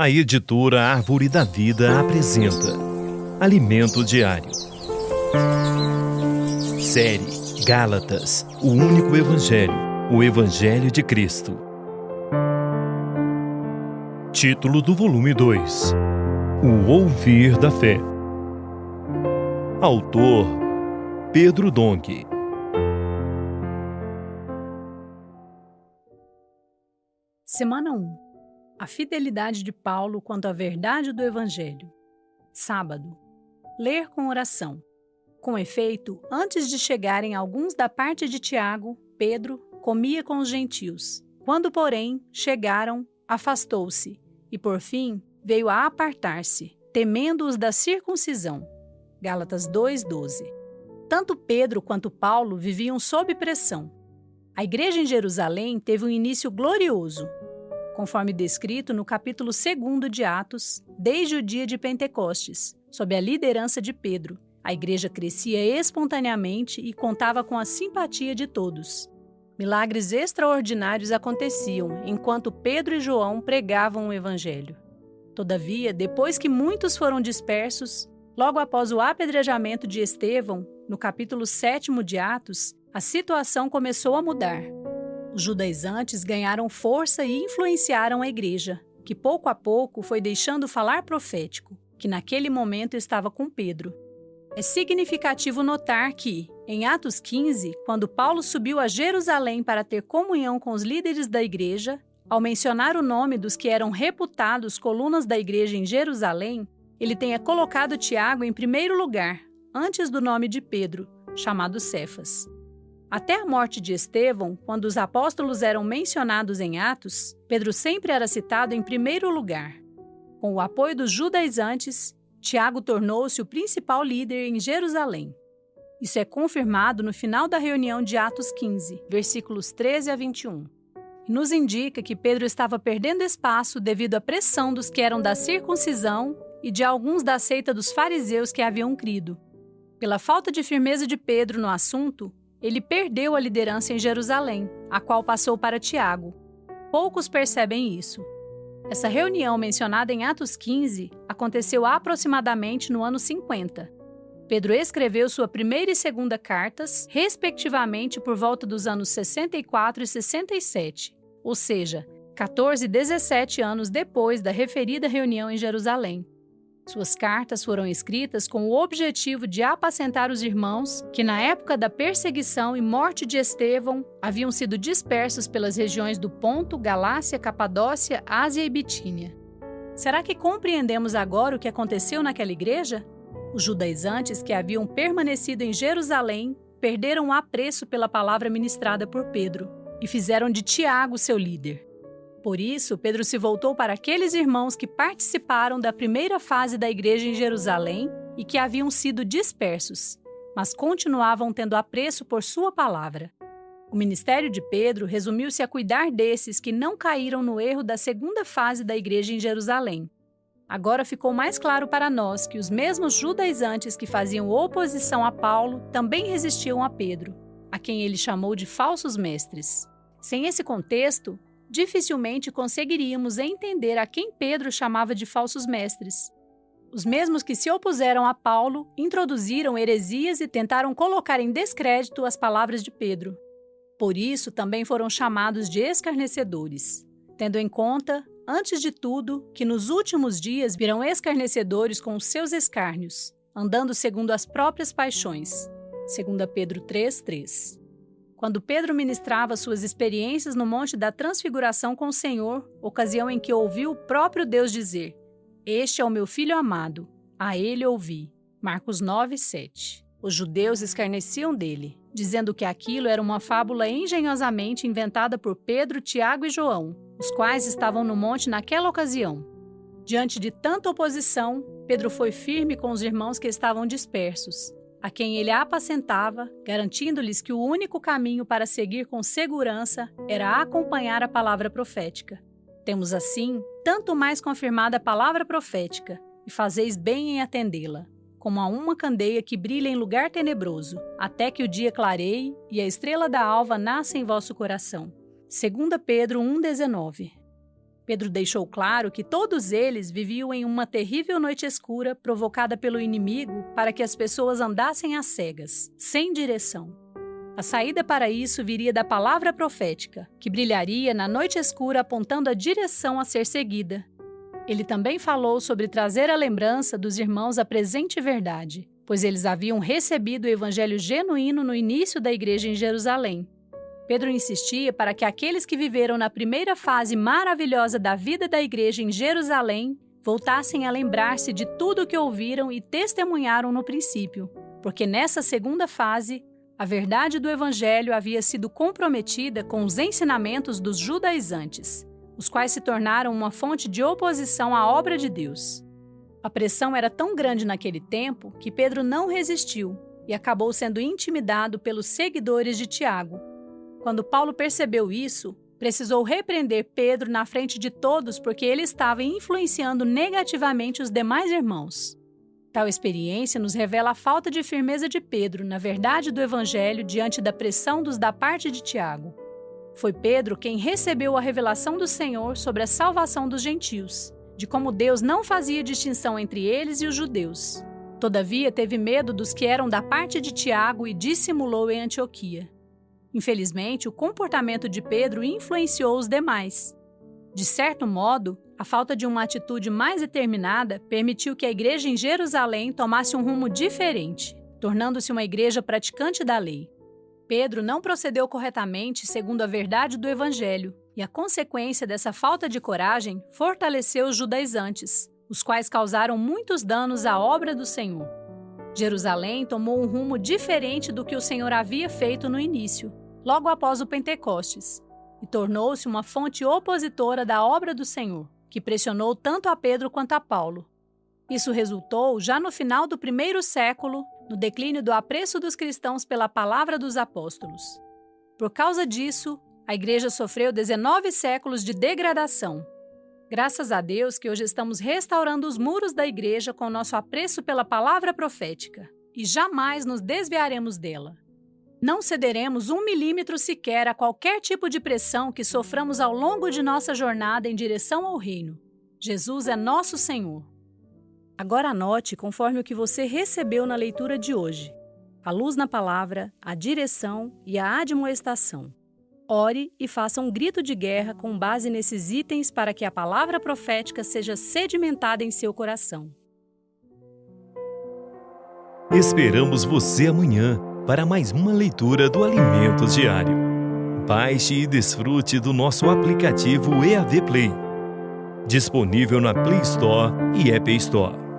A editora Árvore da Vida apresenta Alimento Diário. Série Gálatas, o único Evangelho, o Evangelho de Cristo. Título do volume 2: O Ouvir da Fé. Autor Pedro Dong. Semana 1. A fidelidade de Paulo quanto à verdade do Evangelho. Sábado. Ler com oração. Com efeito, antes de chegarem alguns da parte de Tiago, Pedro comia com os gentios. Quando, porém, chegaram, afastou-se, e por fim veio a apartar-se, temendo os da circuncisão. Gálatas 2:12. Tanto Pedro quanto Paulo viviam sob pressão. A igreja em Jerusalém teve um início glorioso, conforme descrito no capítulo 2 de Atos, desde o dia de Pentecostes, sob a liderança de Pedro. A igreja crescia espontaneamente e contava com a simpatia de todos. Milagres extraordinários aconteciam enquanto Pedro e João pregavam o evangelho. Todavia, depois que muitos foram dispersos, logo após o apedrejamento de Estevão, no capítulo 7 de Atos, a situação começou a mudar. Os judaizantes ganharam força e influenciaram a igreja, que pouco a pouco foi deixando o falar profético, que naquele momento estava com Pedro. É significativo notar que, em Atos 15, quando Paulo subiu a Jerusalém para ter comunhão com os líderes da igreja, ao mencionar o nome dos que eram reputados colunas da igreja em Jerusalém, ele tenha colocado Tiago em primeiro lugar, antes do nome de Pedro, chamado Cefas. Até a morte de Estevão, quando os apóstolos eram mencionados em Atos, Pedro sempre era citado em primeiro lugar. Com o apoio dos judaizantes, Tiago tornou-se o principal líder em Jerusalém. Isso é confirmado no final da reunião de Atos 15, versículos 13 a 21. E nos indica que Pedro estava perdendo espaço devido à pressão dos que eram da circuncisão e de alguns da seita dos fariseus que haviam crido. Pela falta de firmeza de Pedro no assunto, ele perdeu a liderança em Jerusalém, a qual passou para Tiago. Poucos percebem isso. Essa reunião mencionada em Atos 15 aconteceu aproximadamente no ano 50. Pedro escreveu sua primeira e segunda cartas, respectivamente por volta dos anos 64 e 67, ou seja, 14 e 17 anos depois da referida reunião em Jerusalém. Suas cartas foram escritas com o objetivo de apacentar os irmãos que, na época da perseguição e morte de Estevão, haviam sido dispersos pelas regiões do Ponto, Galácia, Capadócia, Ásia e Bitínia. Será que compreendemos agora o que aconteceu naquela igreja? Os judaizantes que haviam permanecido em Jerusalém perderam o apreço pela palavra ministrada por Pedro e fizeram de Tiago seu líder. Por isso, Pedro se voltou para aqueles irmãos que participaram da primeira fase da igreja em Jerusalém e que haviam sido dispersos, mas continuavam tendo apreço por sua palavra. O ministério de Pedro resumiu-se a cuidar desses que não caíram no erro da segunda fase da igreja em Jerusalém. Agora ficou mais claro para nós que os mesmos judaizantes que faziam oposição a Paulo também resistiam a Pedro, a quem ele chamou de falsos mestres. Sem esse contexto, dificilmente conseguiríamos entender a quem Pedro chamava de falsos mestres. Os mesmos que se opuseram a Paulo introduziram heresias e tentaram colocar em descrédito as palavras de Pedro. Por isso, também foram chamados de escarnecedores, tendo em conta, antes de tudo, que nos últimos dias virão escarnecedores com os seus escárnios, andando segundo as próprias paixões. 2 Pedro 3:3. Quando Pedro ministrava suas experiências no Monte da Transfiguração com o Senhor, ocasião em que ouviu o próprio Deus dizer: "Este é o meu Filho amado, a ele ouvi." Marcos 9:7. Os judeus escarneciam dele, dizendo que aquilo era uma fábula engenhosamente inventada por Pedro, Tiago e João, os quais estavam no monte naquela ocasião. Diante de tanta oposição, Pedro foi firme com os irmãos que estavam dispersos, a quem ele apacentava, garantindo-lhes que o único caminho para seguir com segurança era acompanhar a palavra profética. Temos assim tanto mais confirmada a palavra profética, e fazeis bem em atendê-la, como a uma candeia que brilha em lugar tenebroso, até que o dia clareie e a estrela da alva nasça em vosso coração. 2 Pedro 1,19. Pedro deixou claro que todos eles viviam em uma terrível noite escura provocada pelo inimigo para que as pessoas andassem às cegas, sem direção. A saída para isso viria da palavra profética, que brilharia na noite escura apontando a direção a ser seguida. Ele também falou sobre trazer à lembrança dos irmãos a presente verdade, pois eles haviam recebido o evangelho genuíno no início da igreja em Jerusalém. Pedro insistia para que aqueles que viveram na primeira fase maravilhosa da vida da igreja em Jerusalém voltassem a lembrar-se de tudo o que ouviram e testemunharam no princípio, porque nessa segunda fase, a verdade do evangelho havia sido comprometida com os ensinamentos dos judaizantes, os quais se tornaram uma fonte de oposição à obra de Deus. A pressão era tão grande naquele tempo que Pedro não resistiu e acabou sendo intimidado pelos seguidores de Tiago. Quando Paulo percebeu isso, precisou repreender Pedro na frente de todos porque ele estava influenciando negativamente os demais irmãos. Tal experiência nos revela a falta de firmeza de Pedro na verdade do evangelho diante da pressão dos da parte de Tiago. Foi Pedro quem recebeu a revelação do Senhor sobre a salvação dos gentios, de como Deus não fazia distinção entre eles e os judeus. Todavia, teve medo dos que eram da parte de Tiago e dissimulou em Antioquia. Infelizmente, o comportamento de Pedro influenciou os demais. De certo modo, a falta de uma atitude mais determinada permitiu que a igreja em Jerusalém tomasse um rumo diferente, tornando-se uma igreja praticante da lei. Pedro não procedeu corretamente segundo a verdade do Evangelho, e a consequência dessa falta de coragem fortaleceu os judaizantes, os quais causaram muitos danos à obra do Senhor. Jerusalém tomou um rumo diferente do que o Senhor havia feito no início, logo após o Pentecostes, e tornou-se uma fonte opositora da obra do Senhor, que pressionou tanto a Pedro quanto a Paulo. Isso resultou, já no final do primeiro século, no declínio do apreço dos cristãos pela palavra dos apóstolos. Por causa disso, a igreja sofreu 19 séculos de degradação. Graças a Deus que hoje estamos restaurando os muros da igreja com nosso apreço pela palavra profética, e jamais nos desviaremos dela. Não cederemos 1 milímetro sequer a qualquer tipo de pressão que soframos ao longo de nossa jornada em direção ao reino. Jesus é nosso Senhor. Agora anote conforme o que você recebeu na leitura de hoje: a luz na palavra, a direção e a admoestação. Ore e faça um grito de guerra com base nesses itens para que a palavra profética seja sedimentada em seu coração. Esperamos você amanhã para mais uma leitura do Alimentos Diário. Baixe e desfrute do nosso aplicativo EAV Play, disponível na Play Store e App Store.